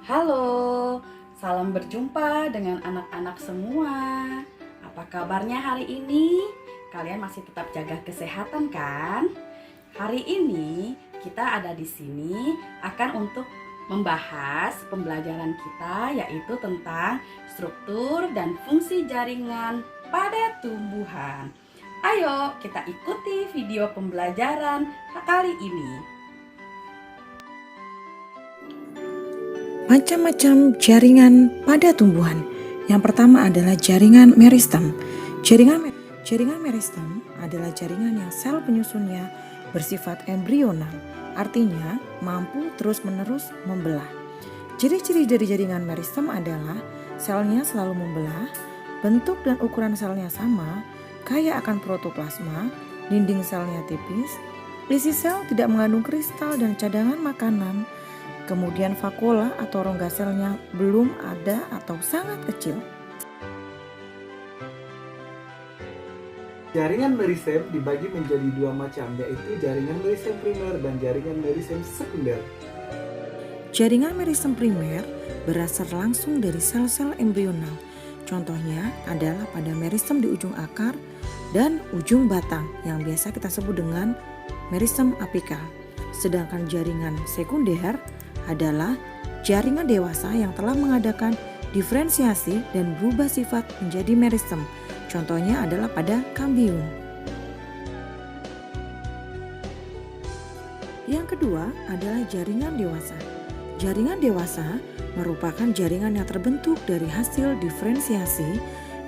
Halo, salam berjumpa dengan anak-anak semua. Apa kabarnya hari ini? Kalian masih tetap jaga kesehatan kan? Hari ini kita ada di sini akan untuk membahas pembelajaran kita, yaitu tentang struktur dan fungsi jaringan pada tumbuhan. Ayo kita ikuti video pembelajaran kali ini. Macam-macam jaringan pada tumbuhan. Yang pertama adalah jaringan meristem. Jaringan meristem adalah jaringan yang sel penyusunnya bersifat embrional, artinya mampu terus-menerus membelah. Ciri-ciri dari jaringan meristem adalah selnya selalu membelah, bentuk dan ukuran selnya sama, kaya akan protoplasma, dinding selnya tipis, isi sel tidak mengandung kristal dan cadangan makanan. Kemudian vakuola atau rongga selnya belum ada atau sangat kecil. Jaringan meristem dibagi menjadi dua macam, yaitu jaringan meristem primer dan jaringan meristem sekunder. Jaringan meristem primer berasal langsung dari sel-sel embrional. Contohnya adalah pada meristem di ujung akar dan ujung batang yang biasa kita sebut dengan meristem apikal. Sedangkan jaringan sekunder adalah jaringan dewasa yang telah mengadakan diferensiasi dan berubah sifat menjadi meristem. Contohnya adalah pada kambium. Yang kedua adalah jaringan dewasa. Jaringan dewasa merupakan jaringan yang terbentuk dari hasil diferensiasi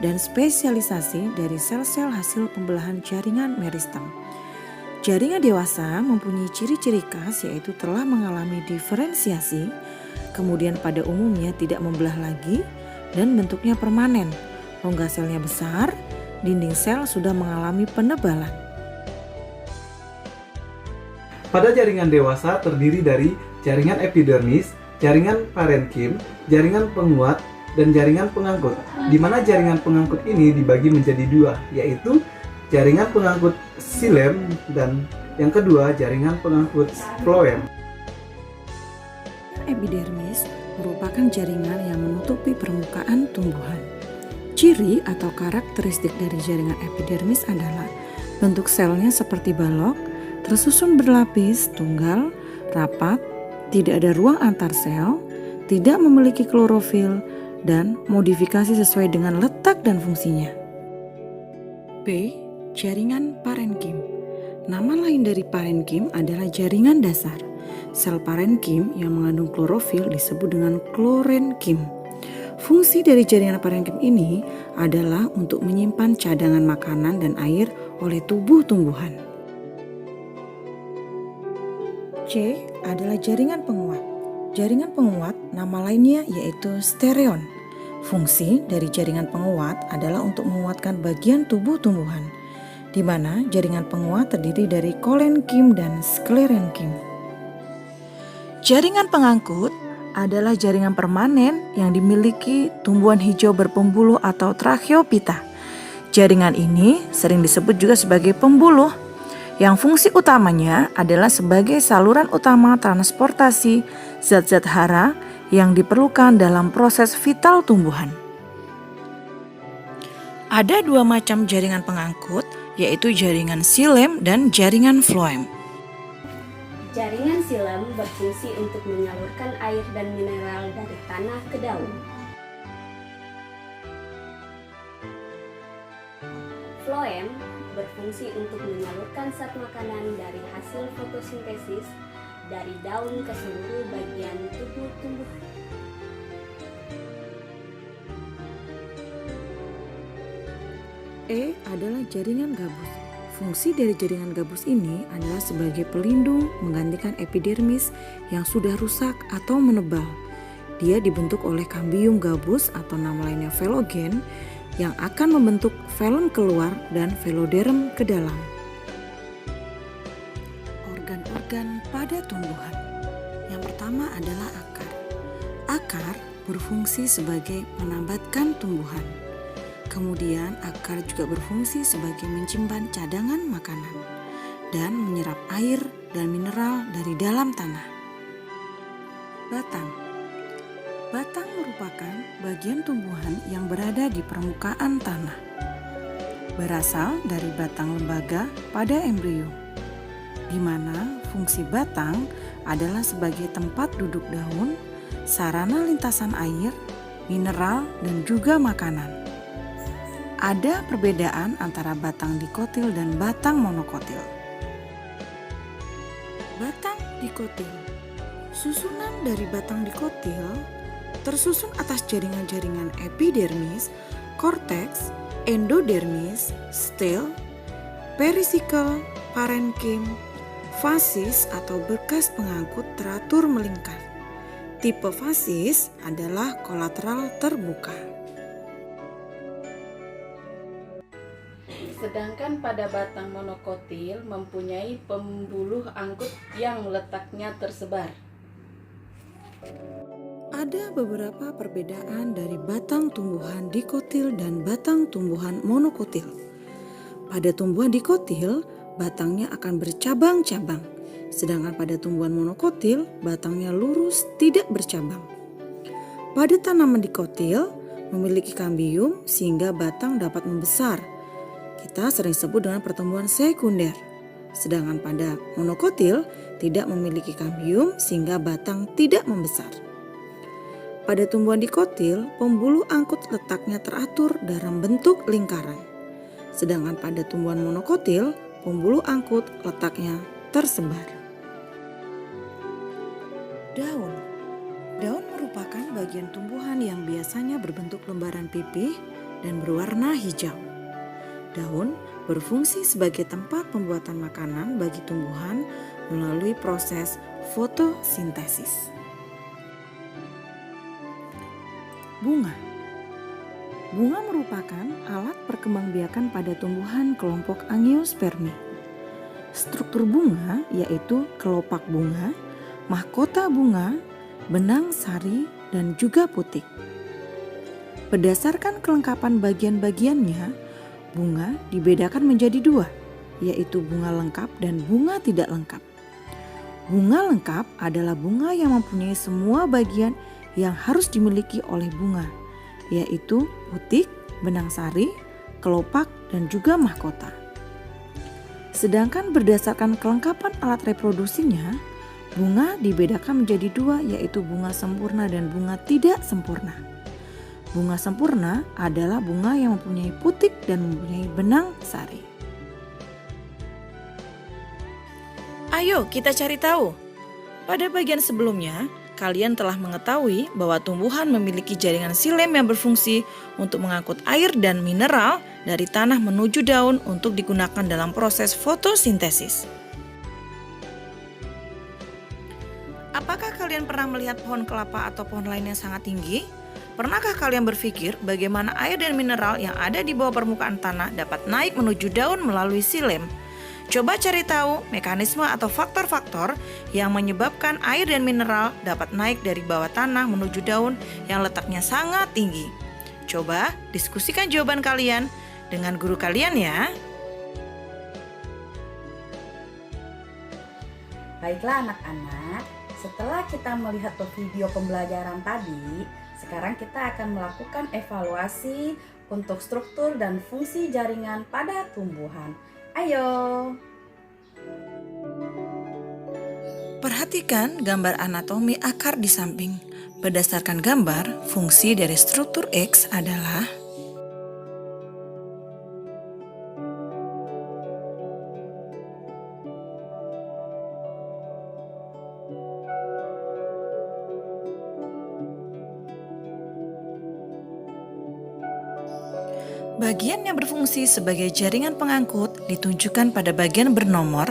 dan spesialisasi dari sel-sel hasil pembelahan jaringan meristem. Jaringan dewasa mempunyai ciri-ciri khas, yaitu telah mengalami diferensiasi, kemudian pada umumnya tidak membelah lagi dan bentuknya permanen. Rongga selnya besar, dinding sel sudah mengalami penebalan. Pada jaringan dewasa terdiri dari jaringan epidermis, jaringan parenkim, jaringan penguat, dan jaringan pengangkut. Di mana jaringan pengangkut ini dibagi menjadi dua, yaitu jaringan pengangkut xilem dan yang kedua jaringan pengangkut phloem. Epidermis merupakan jaringan yang menutupi permukaan tumbuhan. Ciri atau karakteristik dari jaringan epidermis adalah bentuk selnya seperti balok, tersusun berlapis, tunggal, rapat, tidak ada ruang antar sel, tidak memiliki klorofil, dan modifikasi sesuai dengan letak dan fungsinya. B. Jaringan parenkim. Nama lain dari parenkim adalah jaringan dasar. Sel parenkim yang mengandung klorofil disebut dengan klorenkim. Fungsi dari jaringan parenkim ini adalah untuk menyimpan cadangan makanan dan air oleh tubuh tumbuhan. C adalah jaringan penguat. Jaringan penguat nama lainnya yaitu stereon. Fungsi dari jaringan penguat adalah untuk menguatkan bagian tubuh tumbuhan, di mana jaringan penguat terdiri dari kolenkim dan sklerenkim. Jaringan pengangkut adalah jaringan permanen yang dimiliki tumbuhan hijau berpembuluh atau tracheophyta. Jaringan ini sering disebut juga sebagai pembuluh, yang fungsi utamanya adalah sebagai saluran utama transportasi zat-zat hara yang diperlukan dalam proses vital tumbuhan. Ada dua macam jaringan pengangkut, yaitu jaringan xilem dan jaringan phloem. Jaringan xilem berfungsi untuk menyalurkan air dan mineral dari tanah ke daun. Phloem berfungsi untuk menyalurkan zat makanan dari hasil fotosintesis dari daun ke seluruh bagian tubuh tumbuhan. E adalah jaringan gabus. Fungsi dari jaringan gabus ini adalah sebagai pelindung menggantikan epidermis yang sudah rusak atau menebal. Dia dibentuk oleh kambium gabus atau nama lainnya velogen yang akan membentuk velum keluar dan veloderm ke dalam. Organ-organ pada tumbuhan. Yang pertama adalah akar. Akar berfungsi sebagai menambatkan tumbuhan. Kemudian akar juga berfungsi sebagai menyimpan cadangan makanan dan menyerap air dan mineral dari dalam tanah. Batang. Batang merupakan bagian tumbuhan yang berada di permukaan tanah. Berasal dari batang lembaga pada embrio, di mana fungsi batang adalah sebagai tempat duduk daun, sarana lintasan air, mineral, dan juga makanan. Ada perbedaan antara batang dikotil dan batang monokotil. Batang dikotil. Susunan dari batang dikotil tersusun atas jaringan-jaringan epidermis, korteks, endodermis, stel, perisikel, parenkim, fasis atau berkas pengangkut teratur melingkar. Tipe fasis adalah kolateral terbuka. Sedangkan pada batang monokotil mempunyai pembuluh angkut yang letaknya tersebar. Ada beberapa perbedaan dari batang tumbuhan dikotil dan batang tumbuhan monokotil. Pada tumbuhan dikotil, batangnya akan bercabang-cabang, sedangkan pada tumbuhan monokotil, batangnya lurus tidak bercabang. Pada tanaman dikotil, memiliki kambium sehingga batang dapat membesar. Kita sering sebut dengan pertumbuhan sekunder. Sedangkan pada monokotil, tidak memiliki kambium sehingga batang tidak membesar. Pada tumbuhan dikotil, pembuluh angkut letaknya teratur dalam bentuk lingkaran. Sedangkan pada tumbuhan monokotil, pembuluh angkut letaknya tersebar. Daun. Daun merupakan bagian tumbuhan yang biasanya berbentuk lembaran pipih dan berwarna hijau. Daun berfungsi sebagai tempat pembuatan makanan bagi tumbuhan melalui proses fotosintesis. Bunga. Bunga merupakan alat perkembangbiakan pada tumbuhan kelompok Angiospermae. Struktur bunga yaitu kelopak bunga, mahkota bunga, benang sari, dan juga putik. Berdasarkan kelengkapan bagian-bagiannya, bunga dibedakan menjadi dua, yaitu bunga lengkap dan bunga tidak lengkap. Bunga lengkap adalah bunga yang mempunyai semua bagian yang harus dimiliki oleh bunga, yaitu putik, benang sari, kelopak, dan juga mahkota. Sedangkan berdasarkan kelengkapan alat reproduksinya, bunga dibedakan menjadi dua, yaitu bunga sempurna dan bunga tidak sempurna. Bunga sempurna adalah bunga yang mempunyai putik dan mempunyai benang sari. Ayo kita cari tahu. Pada bagian sebelumnya, kalian telah mengetahui bahwa tumbuhan memiliki jaringan silem yang berfungsi untuk mengangkut air dan mineral dari tanah menuju daun untuk digunakan dalam proses fotosintesis. Apakah kalian pernah melihat pohon kelapa atau pohon lain yang sangat tinggi? Pernahkah kalian berpikir bagaimana air dan mineral yang ada di bawah permukaan tanah dapat naik menuju daun melalui silem? Coba cari tahu mekanisme atau faktor-faktor yang menyebabkan air dan mineral dapat naik dari bawah tanah menuju daun yang letaknya sangat tinggi. Coba diskusikan jawaban kalian dengan guru kalian ya. Baiklah anak-anak, setelah kita melihat video pembelajaran tadi, sekarang kita akan melakukan evaluasi untuk struktur dan fungsi jaringan pada tumbuhan. Ayo. Perhatikan gambar anatomi akar di samping. Berdasarkan gambar, fungsi dari struktur X adalah bagian yang berfungsi sebagai jaringan pengangkut ditunjukkan pada bagian bernomor.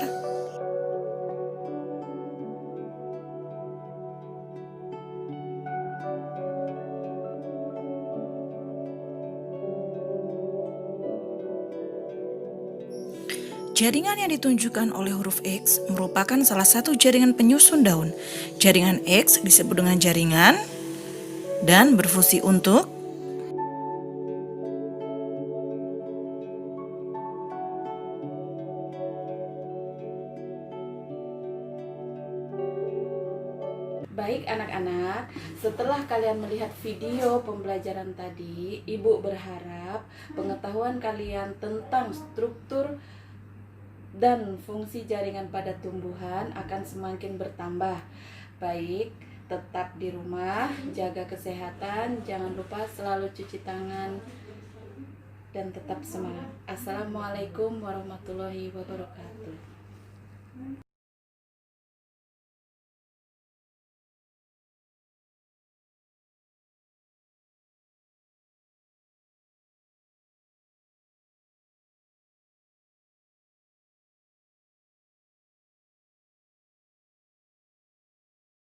Jaringan yang ditunjukkan oleh huruf X merupakan salah satu jaringan penyusun daun. Jaringan X disebut dengan jaringan dan berfungsi untuk Baik anak-anak, setelah kalian melihat video pembelajaran tadi, Ibu berharap pengetahuan kalian tentang struktur dan fungsi jaringan pada tumbuhan akan semakin bertambah. Baik, tetap di rumah, jaga kesehatan, jangan lupa selalu cuci tangan, dan tetap semangat. Assalamualaikum warahmatullahi wabarakatuh.